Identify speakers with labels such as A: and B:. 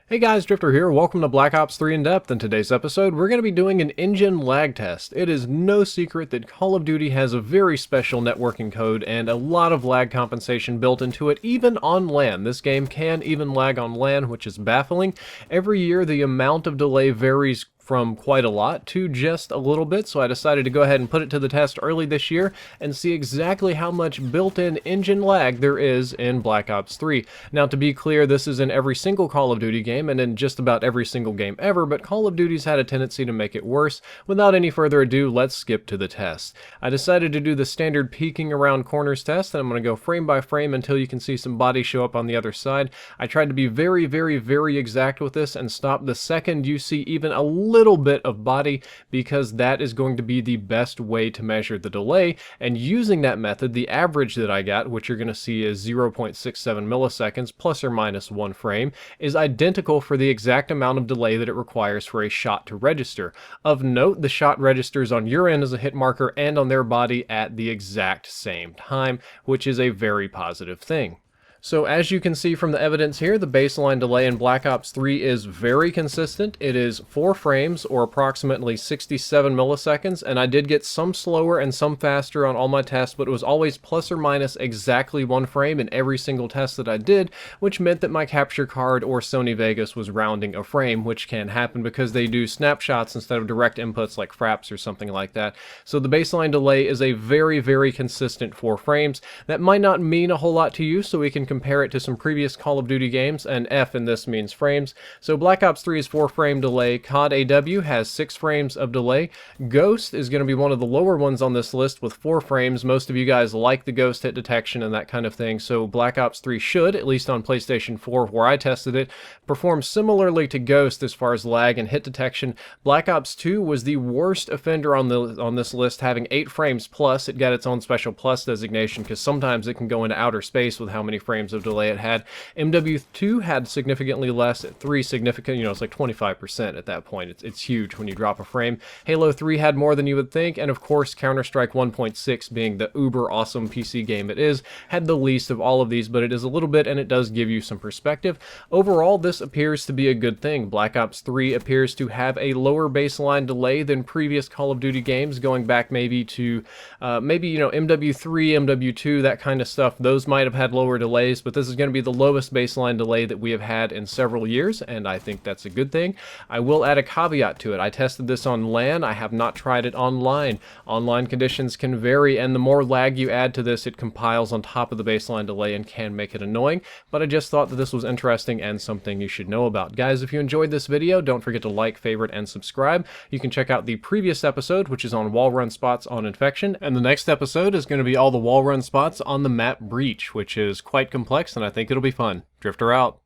A: Hey guys, Drifter here. Welcome to Black Ops 3 In Depth. In today's episode, we're going to be doing an engine lag test. It is no secret that Call of Duty has a very special networking code and a lot of lag compensation built into it, even on LAN. This game can even lag on LAN, which is baffling. Every year, the amount of delay varies from quite a lot to just a little bit, so I decided to go ahead and put it to the test early this year and see exactly how much built-in engine lag there is in Black Ops 3. Now, to be clear, this is in every single Call of Duty game and in just about every single game ever, but Call of Duty's had a tendency to make it worse. Without any further ado, let's skip to the test. I decided to do the standard peeking around corners test, and I'm going to go frame by frame until you can see some body show up on the other side. I tried to be very exact with this and stop the second you see even a little bit of body, because that is going to be the best way to measure the delay. And using that method, the average that I got, which you're going to see is 0.67 milliseconds plus or minus 1 frame, is identical for the exact amount of delay that it requires for a shot to register. Of note, the shot registers on your end as a hit marker and on their body at the exact same time, which is a very positive thing. So as you can see from the evidence here, the baseline delay in Black Ops 3 is very consistent. It is 4 frames or approximately 67 milliseconds, and I did get some slower and some faster on all my tests, but it was always plus or minus exactly 1 frame in every single test that I did, which meant that my capture card or Sony Vegas was rounding a frame, which can happen because they do snapshots instead of direct inputs like fraps or something like that. So the baseline delay is a very consistent 4 frames. That might not mean a whole lot to you, so we can compare it to some previous Call of Duty games, and F in this means frames. So Black Ops 3 is 4 frame delay, COD AW has 6 frames of delay, Ghost is going to be one of the lower ones on this list with 4 frames. Most of you guys like the Ghost hit detection and that kind of thing, so Black Ops 3 should, at least on PlayStation 4 where I tested it, perform similarly to Ghost as far as lag and hit detection. Black Ops 2 was the worst offender on this list, having 8 frames plus. It got its own special plus designation because sometimes it can go into outer space with how many frames of delay it had. MW2 had significantly less at 3 significant, it's like 25% at that point. It's huge when you drop a frame. Halo 3 had more than you would think, and of course Counter-Strike 1.6, being the uber awesome PC game it is, had the least of all of these, but it is a little bit and it does give you some perspective. Overall, this appears to be a good thing. Black Ops 3 appears to have a lower baseline delay than previous Call of Duty games, going back maybe to MW3, MW2, that kind of stuff. Those might have had lower delays, but this is going to be the lowest baseline delay that we have had in several years, and I think that's a good thing. I will add a caveat to it. I tested this on LAN. I have not tried it online. Online conditions can vary, and the more lag you add to this, it compiles on top of the baseline delay and can make it annoying, but I just thought that this was interesting and something you should know about. Guys, if you enjoyed this video, don't forget to like, favorite, and subscribe. You can check out the previous episode, which is on wall run spots on Infection, and the next episode is going to be all the wall run spots on the map Breach, which is quite complex, and I think it'll be fun. Drifter out.